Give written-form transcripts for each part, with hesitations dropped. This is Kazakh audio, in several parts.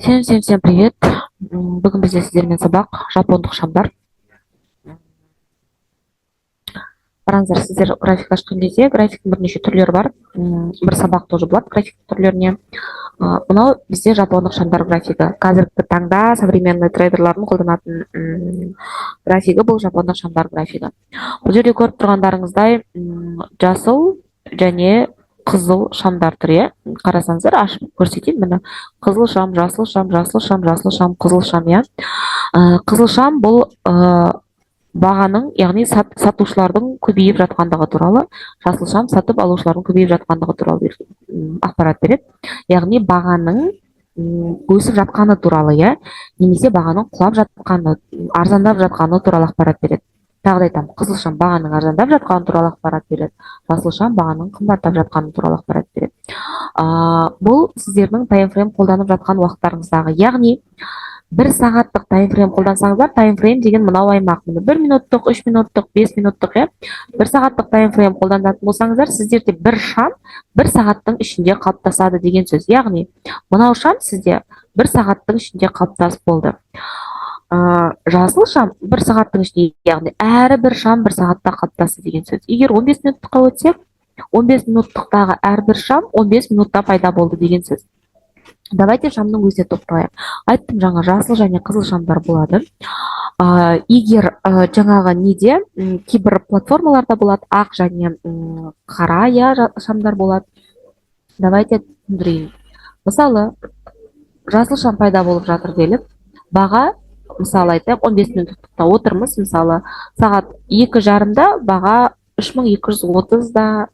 Всем привет. Бүгін бізде сіздермен сабақ жапондық шамдар. Қараңыздар, сіздер график ашқан кезде графиктің бірнеше түрлері бар. Бір сабақ тоже болады график түрлеріне. Мынау бізде жапондық шамдар графигі. Қазіргі таңда современный трейдерлардың қолданатын графигі бұл жапондық шамдар графигі. Бұл жерде көріп тұрғандарыңыздай жасыл және қызыл шамдар тұр, иә. Қарасаңыздар, ашып көрсетейін. Міне қызыл шам, жасыл шам, жасыл шам, жасыл шам, қызыл шам, иә. Қызыл шам бұл бағаның, яғни сатушылардың көбейіп жатқандығы туралы, жасыл шам сатып алушылардың көбейіп жатқандығы туралы ақпарат береді. Яғни бағаның өсіп жатқаны туралы, иә, немесе бағаның құлап жатқаны, арзандап жатқаны туралы ақпарат береді. Тағы да айтамын, қызыл шам бағаның арзандап жатқаны туралы ақпарат береді, жасыл шам бағаның қымбаттап жатқаны туралы ақпарат береді. Бұл сіздердің таймфрейм қолданып жатқан уақыттарыңыздағы, яғни бір сағаттық таймфрейм қолдансаңыздар, таймфрейм деген мынау аймақ, 1 минуттық, 3 минуттық, 5 минуттық, иә. Бір сағаттық таймфрейм қолданатын болсаңыздар, сіздерде бір шам бір сағаттың ішінде қалыптасады деген сөз. Яғни мынау шам сізде бір сағаттың ішінде қалыптасып болды. Жасыл шам бір сағаттың ішінде, яғни әрі бір шам бір сағатта қалыптасты деген сөз. Егер 15 минуттыққа өтсек, 15 минуттықтағы әрбір шам 15 минутта пайда болды деген сөз. Давайте шамның өзіне тоқталайық. Айттым, жаңа жасыл және қызыл шамдар болады. Егер жаңағы неде кейбір платформаларда болады, ақ және қара шамдар болады. Давайте түсіндірейін. Мысалы, жасыл шам пайда болып жатыр делік, баға, мысалы айтайық, 15 минуттықта отырмыз, мысалы сағат 2:30-да баға 3230-да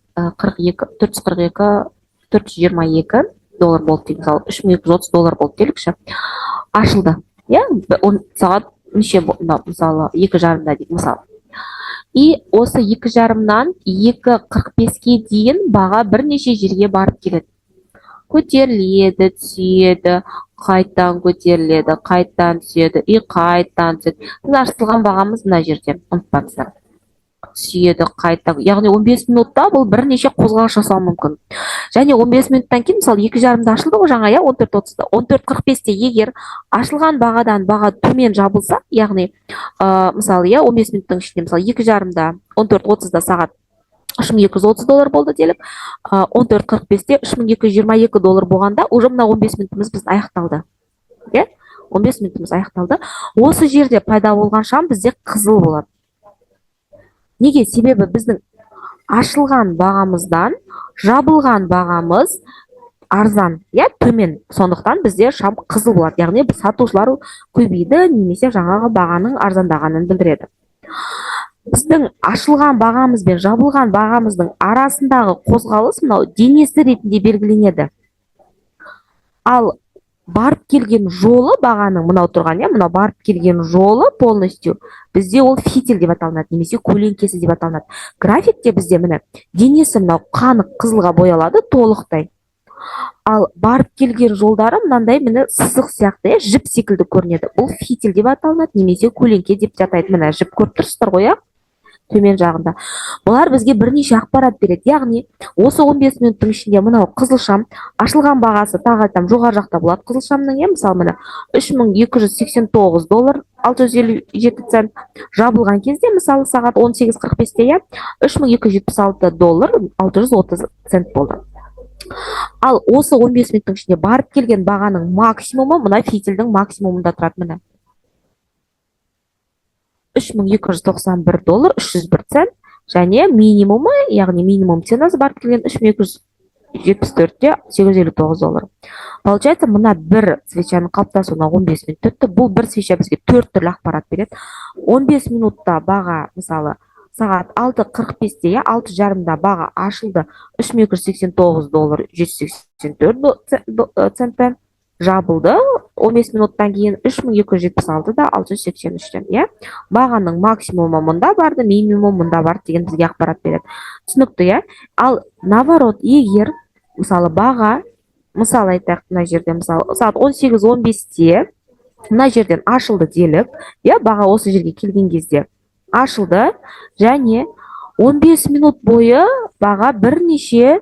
422 доллар болды дейік, мысалы 3230 доллар болды делікші, ашылды, иә, сағат неше, мысалы 2:30-да дейік, мысалы. И осы 2:30-нан 2:45-ке дейін баға бірнеше жерге барып келеді, көтеріледі, түседі, қайттан көтеріледі, қайттан түседі, и қайттан түседі. Біз ашылған бағамыз мына жерде, ұмытпаңыздар, түседі, қайттан, яғни 15 минутта бұл бірнеше қозғалыс жасау мүмкін. Және 15 минуттан кейін, мысалы 2:30-да ашылды ғой жаңа, 14:30-да, 14:45-те егер ашылған бағадан баға төмен жабылса, яғни мысалы 15 минуттың ішінде, мысалы 2:30-да 14:30-да сағат 3230 доллар болды делік, 14:45-те 3222 доллар болғанда, уже мына 15 минутымыз біз аяқталды. 15 минутымыз аяқталды. Осы жерде пайда болған шам бізде қызыл болады. Неге? Себебі біздің ашылған бағамыздан жабылған бағамыз арзан, төмен. Сондықтан бізде шам қызыл болады. Яғни сатушылар көбейді, немесе жаңағы бағаның арзандағанын білдіреді. Біздің ашылған бағамыз бен жабылған бағамыздың арасындағы қозғалыс мынау денесі ретінде белгіленеді. Ал барып келген жолы бағаның, мынау тұрған, мынау барып келген жолы полностью бізде ол фитиль деп аталынады, немесе көлеңкесі деп аталынады. Графикте бізде міне денесі мынау қанық қызылға боялады толықтай. Ал барып келген жолдары мынандай міне сызық сияқты, жіп секілді көрінеді. Бұл фитиль деп аталынады, немесе көлеңке деп жатайды. Міне жіп көріп тұрсыздар ғой, төмен жағында. Бұлар бізге бірнеше ақпарат береді. Яғни осы 15 минуттың ішінде мынау қызыл шам ашылған бағасы, тағы айтам, жоғары жақта болады қызыл шамның, мысалы міне 3289 доллар 657 цент. Жабылған кезде, мысалы сағат 18:45-те 3276 доллар 630 цент болды. Ал осы 15 минуттың ішінде барып келген бағаның максимумы мына фитильдің максимумында тұрады, міне 3291 доллар 301 цент, және минимумы, яғни минимум ценасы барып келген 3274-те 859 доллар. Получается, мына бір свечаның қалыптасуына 15 минут өтті. Бұл бір свеча бізге 4 түрлі ақпарат береді. 15 минутта баға, мысалы сағат 6:45-те 6:30-да баға ашылды 3289 доллар 784 центтен, жабылды 15 минуттан кейін 3276-да 683-тен. Бағаның максимумы мұнда барды, минимум мұнда барды деген бізге ақпарат береді. Түсінікті, Ал наоборот, егер мысалы баға, мысалы айтайық, мына жерде мысалы сағат 18:15-те мына жерден ашылды делік, баға осы жерге келген кезде ашылды, және 15 минут бойы баға бірнеше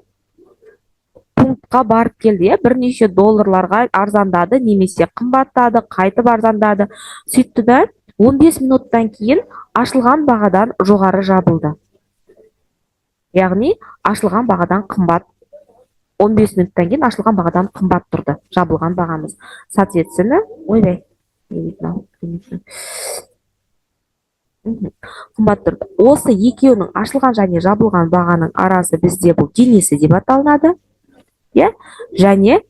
пунктқа барып келді, иә, бірнеше долларларға арзандады немесе қымбаттады, қайтып арзандады. Сөйтті да 15 минуттан кейін ашылған бағадан жоғары жабылды. Яғни ашылған бағадан қымбат, 15 минуттан кейін ашылған бағадан қымбат тұрды жабылған бағамыз. Соответственно, ойбай, қымбат тұрды. Осы екеуінің ашылған және жабылған бағаның арасы бізде бұл денесі деп аталынады. Және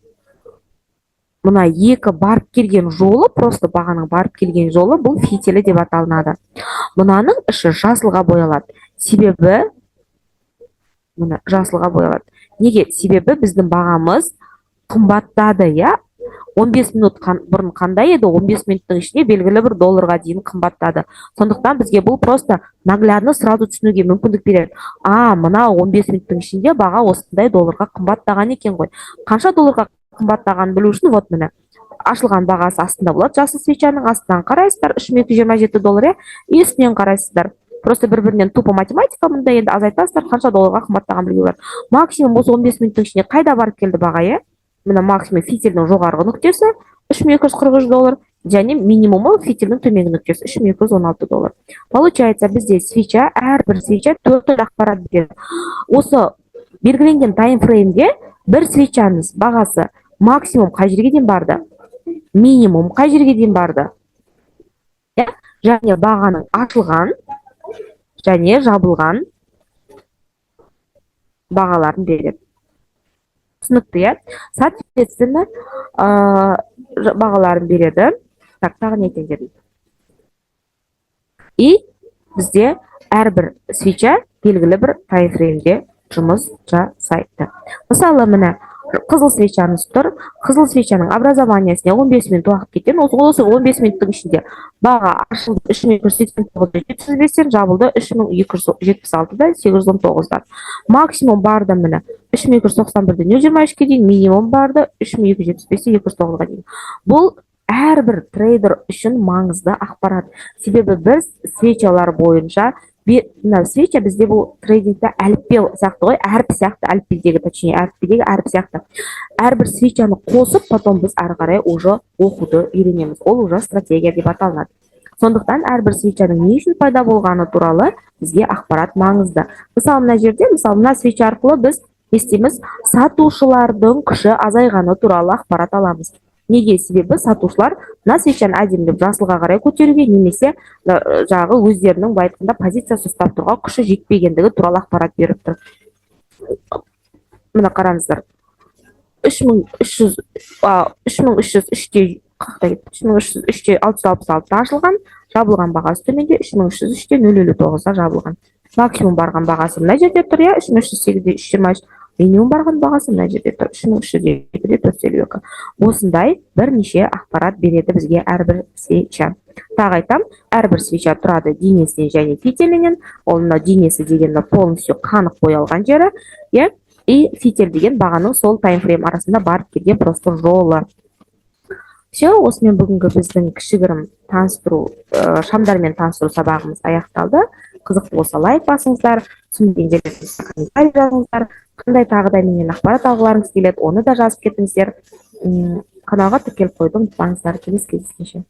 мына екі барып келген жолы, просто бағаның барып келген жолы, бұл фитилі деп аталынады. Мұнаның іші жасылға боялады. Себебі мына жасылға боялады. Неге? Себебі біздің бағамыз қымбаттады, иә? 15 минут бұрын қандай еді? 15 минуттың ішіне белгілі бір долларға дейін қымбаттады. Сондықтан бізге бұл просто наглядно сразу түсінуге мүмкіндік береді. Мына 15 минуттың ішінде баға осындай долларға қымбаттаған екен ғой. Қанша долларға қымбаттағанын білу үшін, вот міне ашылған бағасы астында болады. Жасыл свечаның астынан қарайсыздар, 3227 доллар, и үстінен қарайсыздар. Просто бір-бірінен тупо математика, мұнда енді азайтасыздар, қанша долларға қымбаттаған білуге болады. Максимум осы 15 минуттың ішіне қайда барып келді баға, міне максимум фитильдің жоғарғы нүктесі 3243 доллар, және минимумы фитильдің төменгі нүктесі 3216 доллар. Получается, бізде свеча, әрбір свеча 4 ақпарат береді. Осы белгіленген таймфреймде бір свечаңыз бағасы максимум қай жерге дейін барды, минимум қай жерге дейін барды, және бағаның ашылған және жабылған бағаларын береді. Түсінікті, иә? Соответственно, бағаларын береді. Тағы не екен дедім. И бізде әрбір свеча белгілі бір таймфреймде жұмыс жасайды. Мысалы, міне қызыл свечаңыз тұр. Қызыл свечаның образованиясына 15 минут уақыт кеткен. Осы 15 минуттың ішінде баға ашылды 3289-705-тен, жабылды 3276-819-дан. Максимум барды міне 3291-023-ке дейін, минимум барды 3275-209-ға дейін. Бұл әрбір трейдер үшін маңызды ақпарат. Себебі біз свечалар бойынша, свеча бізде бұл трейдингте әліппе сияқты ғой, әріп сияқты, әліппедегі, точнее, әліппедегі әріп сияқты. Әрбір свечаны қосып, потом біз ары қарай уже оқуды үйренеміз. Ол уже стратегия деп аталынады. Сондықтан әрбір свечаның не үшін пайда болғаны туралы бізге ақпарат маңызды. Мысалы, мына жерде, мына свеча арқылы біз естеміз, сатушылардың күші азайғаны туралы ақпарат аламыз. Неге? Себебі сатушылар мына свечаны әдемілеп жасылға қарай көтеруге, немесе жағы өздерінің айтқанда позициясы ұстап тұрған күші жетпегендігі туралы ақпарат беріп тұр. Мына қараңыздар. 3303-те 666 ашылған, жабылған бағасы төменде 3303-те 059-да жабылған. Максимум барған бағасы мына жерде тұр, 3308-де 323, минимум барған бағасы мына жерде тұр, 3302-де 452. Осындай бірнеше ақпарат береді бізге әрбір свеча. Тағы айтам, әрбір свеча тұрады денесінен және фитилінен. Ол денесі дегенде полностью қанық боялған жері, и фитиль деген бағаның сол таймфрейм арасында барып келген просто жолы. Все, осымен бүгінгі біздің кішігірім шамдармен таныстыру сабағымыз аяқталды. Қызықты болса лайк басыңыздар, түсінбеген жерлеріңізді комментарий жазыңыздар. Қандай тағы да менен ақпарат алғыларыңыз келеді, оны да жазып кетіңіздер. Каналға тіркеліп қойды, ұмытпаңыздар. Келесі кездескенше.